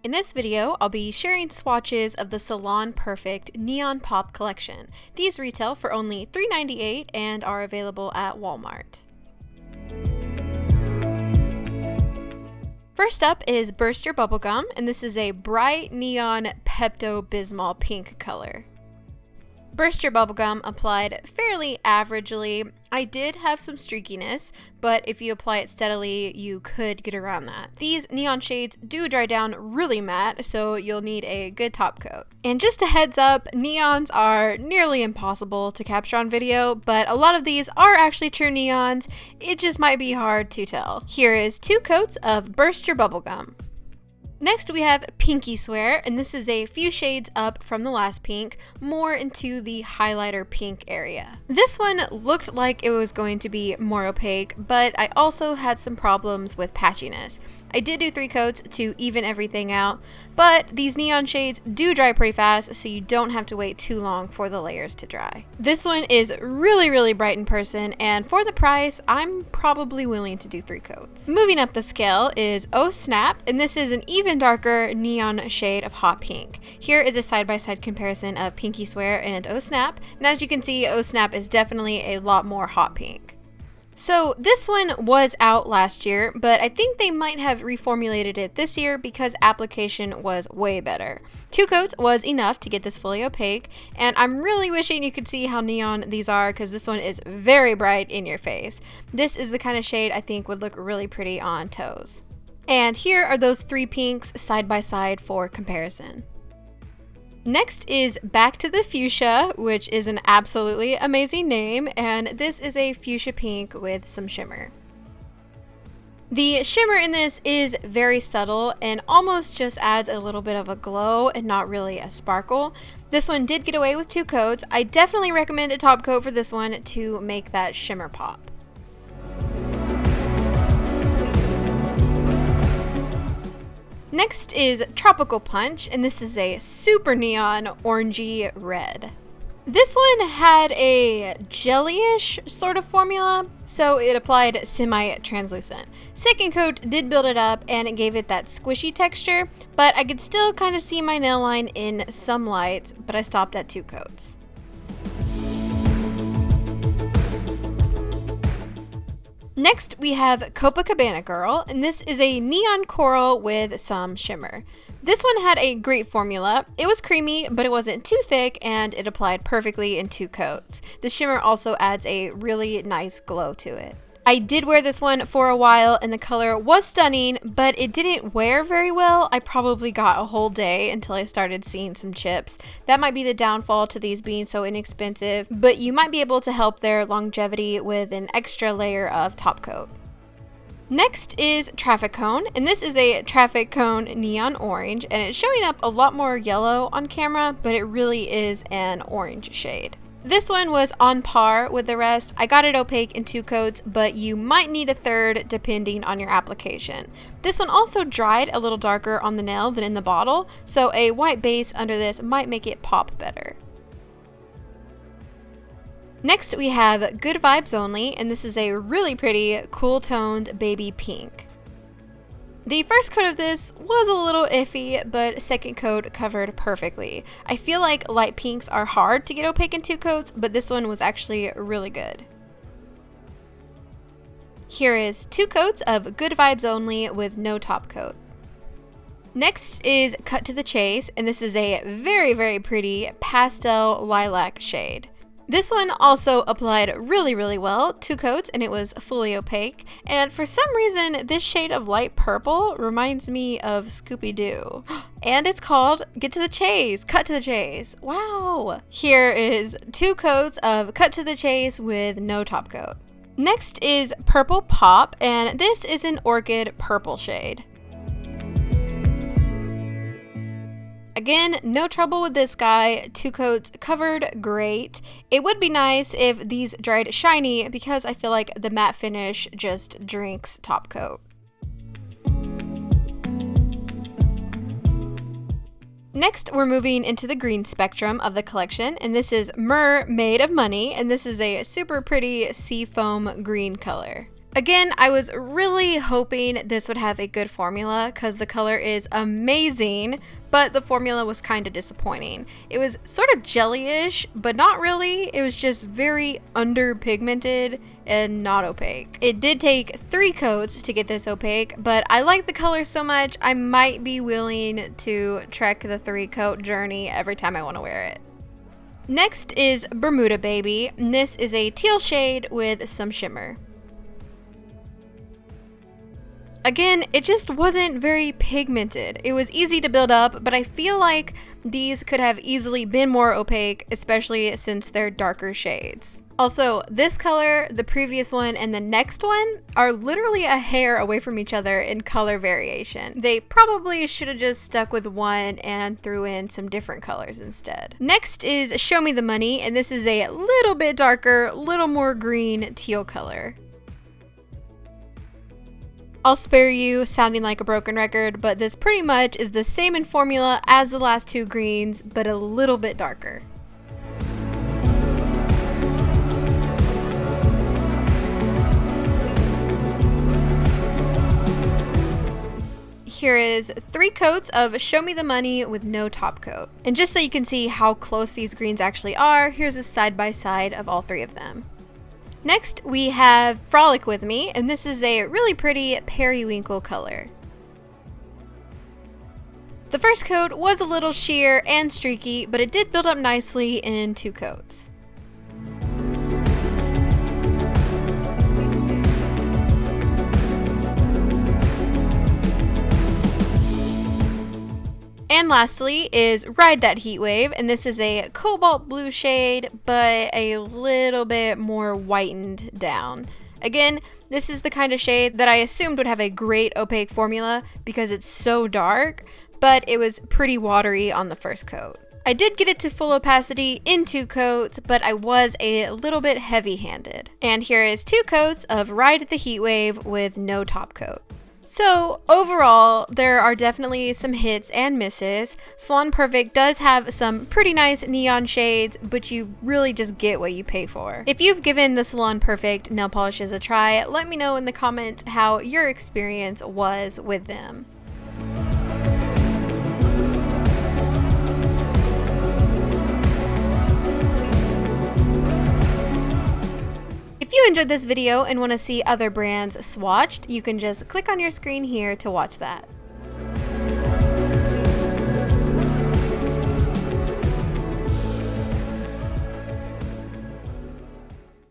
In this video, I'll be sharing swatches of the Salon Perfect Neon Pop collection. These retail for only $3.98 and are available at Walmart. First up is Burst Your Bubblegum, and this is a bright neon Pepto-Bismol pink color. Burst Your Bubblegum applied fairly averagely. I did have some streakiness, but if you apply it steadily, you could get around that. These neon shades do dry down really matte, so you'll need a good top coat. And just a heads up, neons are nearly impossible to capture on video, but a lot of these are actually true neons. It just might be hard to tell. Here is 2 coats of Burst Your Bubblegum. Next we have Pinky Swear, and this is a few shades up from the last pink, more into the highlighter pink area. This one looked like it was going to be more opaque, but I also had some problems with patchiness. I did do 3 coats to even everything out, but these neon shades do dry pretty fast, so you don't have to wait too long for the layers to dry. This one is really bright in person, and for the price, I'm probably willing to do 3 coats. Moving up the scale is Oh Snap, and this is an even darker neon shade of hot pink. Here is a side-by-side comparison of Pinky Swear and Oh Snap, and as you can see, Oh Snap is definitely a lot more hot pink. So this one was out last year, but I think they might have reformulated it this year because application was way better. 2 coats was enough to get this fully opaque, and I'm really wishing you could see how neon these are because this one is very bright in your face. This is the kind of shade I think would look really pretty on toes. And here are those 3 pinks side by side for comparison. Next is Back to the Fuchsia, which is an absolutely amazing name, and this is a fuchsia pink with some shimmer. The shimmer in this is very subtle and almost just adds a little bit of a glow and not really a sparkle. This one did get away with 2 coats. I definitely recommend a top coat for this one to make that shimmer pop. Next is Tropicool Punch, and this is a super neon orangey red. This one had a jellyish sort of formula, so it applied semi-translucent. Second coat did build it up and it gave it that squishy texture, but I could still kind of see my nail line in some lights, but I stopped at 2 coats. Next, we have Copacabana Girl, and this is a neon coral with some shimmer. This one had a great formula. It was creamy, but it wasn't too thick, and it applied perfectly in 2 coats. The shimmer also adds a really nice glow to it. I did wear this one for a while, and the color was stunning, but it didn't wear very well. I probably got a whole day until I started seeing some chips. That might be the downfall to these being so inexpensive, but you might be able to help their longevity with an extra layer of top coat. Next is Traffic Cone, and this is a Traffic Cone neon orange, and it's showing up a lot more yellow on camera, but it really is an orange shade. This one was on par with the rest. I got it opaque in 2 coats, but you might need a 3rd depending on your application. This one also dried a little darker on the nail than in the bottle, so a white base under this might make it pop better. Next we have Good Vibes Only, and this is a really pretty cool toned baby pink. The first coat of this was a little iffy, but second coat covered perfectly. I feel like light pinks are hard to get opaque in 2 coats, but this one was actually really good. Here is 2 coats of Good Vibes Only with no top coat. Next is Cut to the Chase, and this is a very pretty pastel lilac shade. This one also applied really well, 2 coats, and it was fully opaque. And for some reason, this shade of light purple reminds me of Scooby-Doo. And it's called Get to the Chase, Cut to the Chase. Wow! Here is 2 coats of Cut to the Chase with no top coat. Next is Purple Pop, and this is an orchid purple shade. Again, no trouble with this guy. 2 coats covered great. It would be nice if these dried shiny because I feel like the matte finish just drinks top coat. Next, we're moving into the green spectrum of the collection, and this is Mer-Made of Money, and this is a super pretty seafoam green color. Again, I was really hoping this would have a good formula because the color is amazing, but the formula was kind of disappointing. It was sort of jelly-ish, but not really. It was just very underpigmented and not opaque. It did take 3 coats to get this opaque, but I like the color so much, I might be willing to trek the 3-coat journey every time I want to wear it. Next is Bermuda Baby, and this is a teal shade with some shimmer. Again, it just wasn't very pigmented. It was easy to build up, but I feel like these could have easily been more opaque, especially since they're darker shades. Also, this color, the previous one, and the next one are literally a hair away from each other in color variation. They probably should have just stuck with one and threw in some different colors instead. Next is Show Me the Money, and this is a little bit darker, little more green teal color. I'll spare you sounding like a broken record, but this pretty much is the same in formula as the last 2 greens, but a little bit darker. Here is 3 coats of Show Me the Money with no top coat. And just so you can see how close these greens actually are, here's a side by side of all 3 of them. Next, we have Frolic With Me, and this is a really pretty periwinkle color. The first coat was a little sheer and streaky, but it did build up nicely in 2 coats. And lastly is Ride That Heat Wave, and this is a cobalt blue shade, but a little bit more whitened down. Again, this is the kind of shade that I assumed would have a great opaque formula because it's so dark, but it was pretty watery on the first coat. I did get it to full opacity in 2 coats, but I was a little bit heavy-handed. And here is 2 coats of Ride the Heat Wave with no top coat. So overall, there are definitely some hits and misses. Salon Perfect does have some pretty nice neon shades, but you really just get what you pay for. If you've given the Salon Perfect nail polishes a try, let me know in the comments how your experience was with them. If you enjoyed this video and want to see other brands swatched, you can just click on your screen here to watch that.